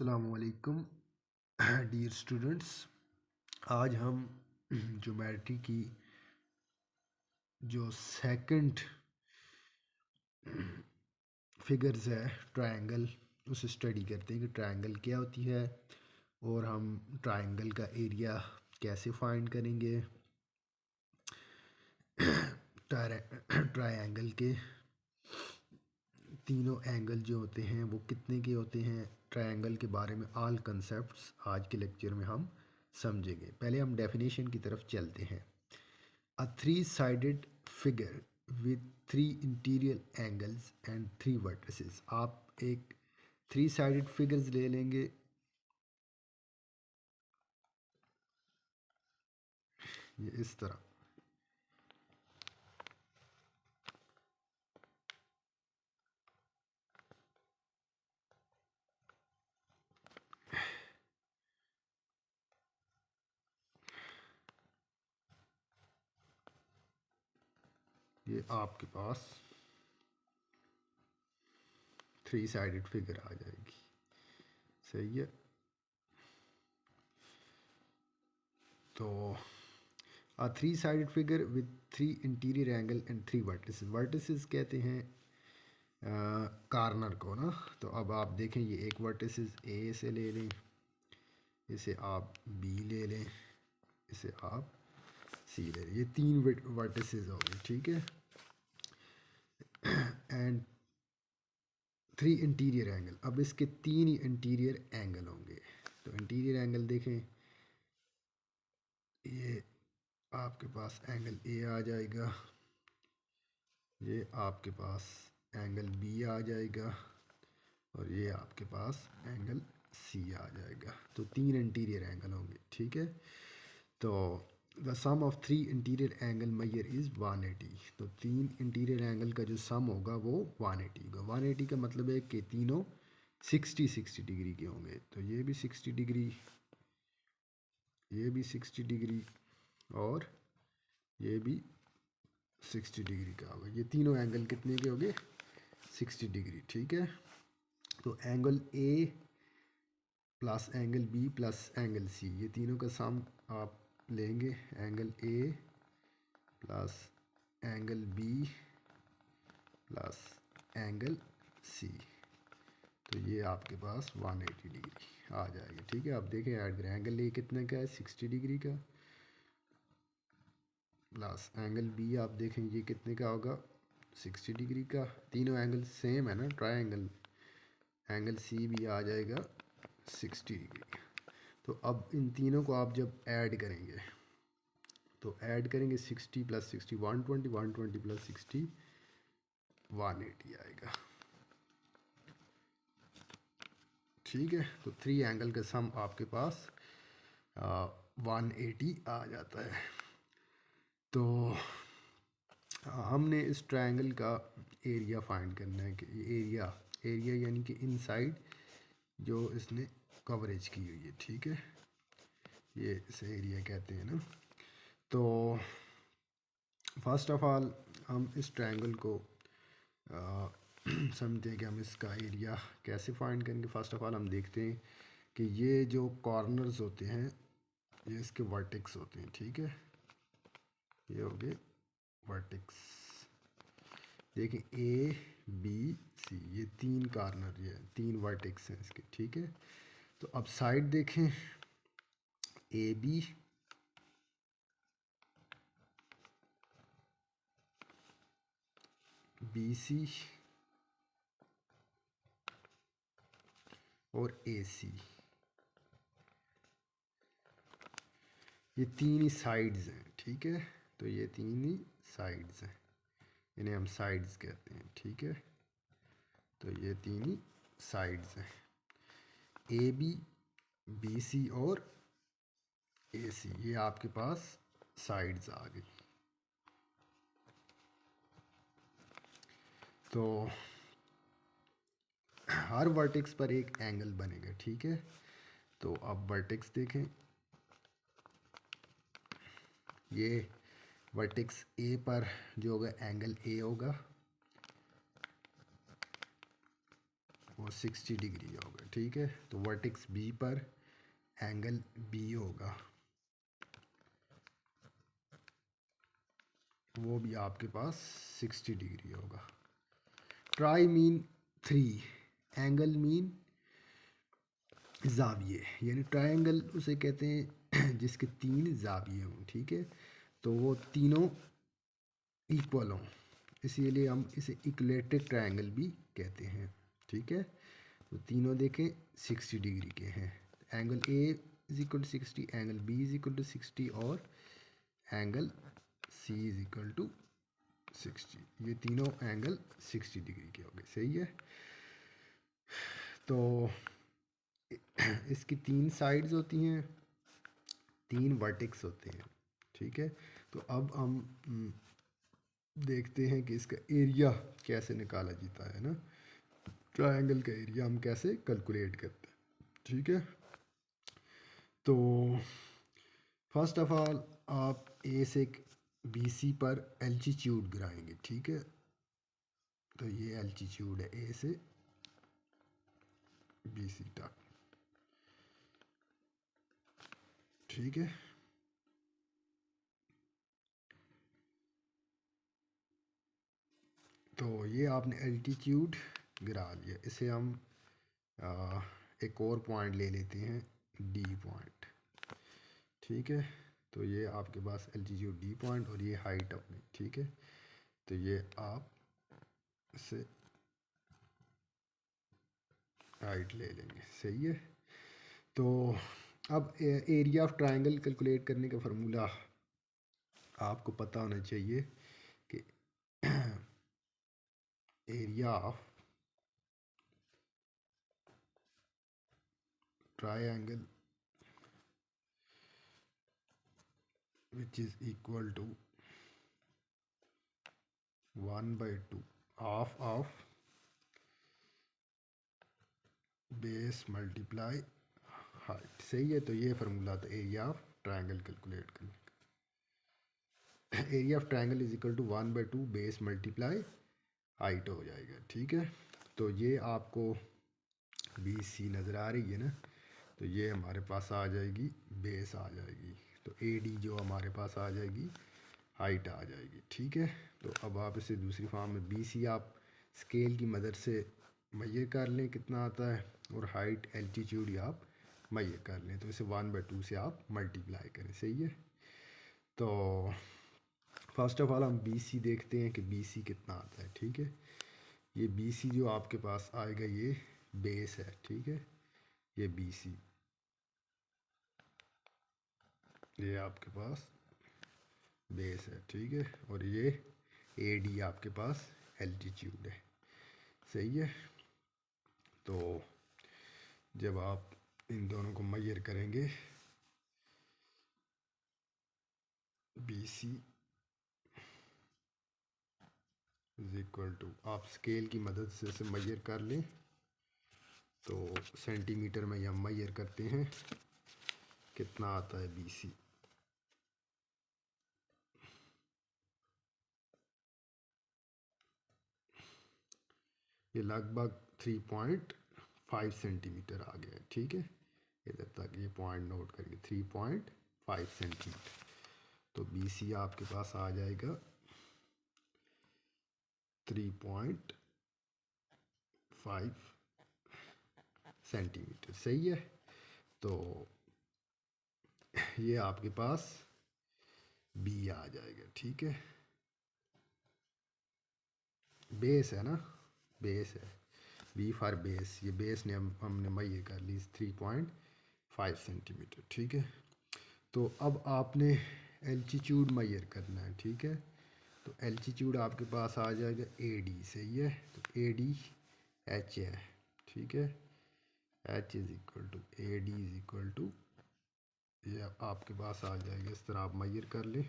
अस्सलामुअलैकुम dear students. आज हम ज्योमेट्री की जो सेकंड फिगर्स है ट्रायंगल, उसे स्टडी करते हैं कि ट्रायंगल क्या होती है और हम ट्रायंगल का एरिया कैसे फाइंड करेंगे। ट्रायंगल के तीनों एंगल जो होते हैं वो कितने के होते हैं, ट्रायंगल के बारे में ऑल कंसेप्ट्स आज के लेक्चर में हम समझेंगे। पहले हम डेफिनेशन की तरफ चलते हैं। A three-sided figure with three interior angles and three vertices। आप एक थ्री साइडेड फिगर्स ले लेंगे, ये इस तरह। ये आपके पास थ्री साइडेड फिगर आ जाएगी, सही है। तो a three sided figure with three interior angle and three vertices. Vertices कहते हैं कार्नर को ना। तो अब आप देखें, ये एक वर्टिसेस ए से ले लें, इसे आप बी ले लें, इसे आप सी ले लें। ये तीन वर्टिसेस हो गए, ठीक है। एंड थ्री इंटीरियर एंगल, अब इसके तीन ही इंटीरियर एंगल होंगे। तो इंटीरियर एंगल देखें, ये आपके पास एंगल ए आ जाएगा, ये आपके पास एंगल बी आ जाएगा और ये आपके पास एंगल सी आ जाएगा। तो तीन इंटीरियर एंगल होंगे, ठीक है। तो the sum of three interior angle measure is 180। तो तीन इंटीरियर एंगल का जो सम होगा वो 180 होगा। 180 का मतलब है कि तीनों 60 डिग्री के होंगे। तो ये भी 60 डिग्री, ये भी 60 डिग्री और ये भी 60 डिग्री का होगा। ये तीनों एंगल कितने के होंगे? 60 डिग्री, ठीक है। तो angle A plus angle B plus angle C, ये तीनों का सम आप लेंगे। Angle A plus angle B plus angle C, तो ये आपके पास 180 डिग्री आ जाएगी, ठीक है। अब देखें ऐड करें, एंगल ए कितने का है? 60 डिग्री का, प्लस एंगल बी आप देखें ये कितने का होगा? 60 डिग्री का। तीनों एंगल सेम है ना, ट्रायंगल। एंगल सी भी आ जाएगा 60 डिग्री। तो अब इन तीनों को आप जब ऐड करेंगे, तो ऐड करेंगे 60 प्लस 60 120, 120 प्लस 60 180 आएगा, ठीक है। तो थ्री एंगल का सम आपके पास 180 आ जाता है। तो हमने इस ट्रायंगल का एरिया फाइंड करना है कि एरिया एरिया यानी कि इनसाइड जो इसने कवरेज की हुई है, ठीक है। ये इसे एरिया कहते हैं ना। तो फर्स्ट ऑफ ऑल हम इस ट्रायंगल को समझते हैं कि हम इसका एरिया कैसे फाइंड करेंगे। फर्स्ट ऑफ ऑल हम देखते हैं कि ये जो कॉर्नर्स होते हैं ये इसके वर्टेक्स होते हैं, ठीक है। ये हो गए वर्टेक्स। देखिए ए बी सी, ये तीन कॉर्नर, ये तीन वर्टेक्स हैं इसके, ठीक है। तो अब साइड देखें, ए बी बी सी और ए सी, ये तीन ही साइड्स हैं, ठीक है। तो ये तीन ही साइड्स हैं, इन्हें हम साइड्स कहते हैं, ठीक है। तो ये तीन ही साइड्स हैं, ए बी बी सी और ए सी, ये आपके पास साइड्स आ गई। तो हर वर्टेक्स पर एक एंगल बनेगा, ठीक है। तो अब वर्टेक्स देखें, ये वर्टेक्स ए पर जो होगा एंगल ए होगा, वो 60 डिग्री होगा, ठीक है। तो वर्टेक्स बी पर एंगल बी होगा, वो भी आपके पास 60 डिग्री होगा। ट्राई मीन 3, एंगल मीन जाविये, यानी ट्रायंगल उसे कहते हैं जिसके 3 जाविये हों, ठीक है। तो वो तीनों इक्वल हों, इसीलिए हम इसे इक्वलेटेड ट्रायंगल भी कहते हैं, ठीक है। तो तीनों देखें 60 डिग्री के हैं, angle A is equal to 60, angle B is equal to 60 और angle C is equal to 60। ये तीनों एंगल 60 डिग्री के हो गए, सही है। तो इसकी 3 साइड्स होती हैं, 3 वर्टेक्स होते हैं, ठीक है। तो अब हम देखते हैं कि इसका एरिया कैसे निकाला जाता है ना, ट्रायंगल का एरिया हम कैसे कैलकुलेट करते हैं, ठीक है। तो फर्स्ट ऑफ ऑल आप ए से बी सी पर एल्टीट्यूड गिराएंगे, ठीक है। तो ये एल्टीट्यूड है ए से बी सी तक, ठीक है। तो ये आपने एल्टीट्यूड गिरा लिया, इसे हम एक और पॉइंट ले लेते हैं डी पॉइंट, ठीक है। तो ये आपके पास एल्टीट्यूड डी पॉइंट और ये हाइट अपनी, ठीक है। तो ये आप इसे हाइट ले लेंगे, सही है। तो अब एरिया ऑफ ट्रायंगल कैलकुलेट करने का फार्मूला आपको पता होना चाहिए कि area of triangle which is equal to 1/2 half of base multiply height, सही है। तो ये फार्मूला था एरिया ऑफ ट्रायंगल कैलकुलेट करने का। Area of triangle is equal to 1/2 base multiply height हो जाएगा, ठीक है। तो ये आपको बी सी नज़र आ रही है ना, तो ये हमारे पास आ जाएगी बेस आ जाएगी, तो ए डी जो हमारे पास आ जाएगी हाइट आ जाएगी, ठीक है। तो अब आप इसे दूसरी फॉर्म में बी सी आप स्केल की मदद से मैयर कर लें कितना आता है, और हाइट एल्टीट्यूड आप मैयर कर लें, तो इसे 1/2 से आप मल्टीप्लाई करें, सही है। तो फर्स्ट ऑफ ऑल हम बी सी देखते हैं कि बी सी कितना आता है, ठीक है। ये बी सी जो आपके पास आएगा ये बेस है, ठीक है। ये बी सी, ये आपके पास बेस है, ठीक है। और ये ए डी आपके पास एल्टीट्यूड है, सही है। तो जब आप इन दोनों को मैयर करेंगे B C is equal to, आप स्केल की मदद से इसे मैयर कर लें, तो सेंटीमीटर में हम मैयर करते हैं कितना आता है बी सी। ये लगभग 3.5 सेंटीमीटर आ गया है, ठीक है। इधर तक ये पॉइंट नोट करेंगे 3.5 सेंटीमीटर। तो बी सी आपके पास आ जाएगा 3.5 सेंटीमीटर, सही है। तो ये आपके पास बी आ जाएगा, ठीक है। बेस है ना, बेस है, बी फॉर बेस, ये बेस ने हमने मैयर कर ली 3.5 सेंटीमीटर, ठीक है। तो अब आपने एल्टीट्यूड मैयर करना है, ठीक है। तो एल्टीट्यूड आपके पास आ जाएगा ए डी, सही है। तो ए डी एच है, ठीक है। H is equal to A D is equal to, ये आपके पास आ जाएगा, इस तरह आप मैयर कर लें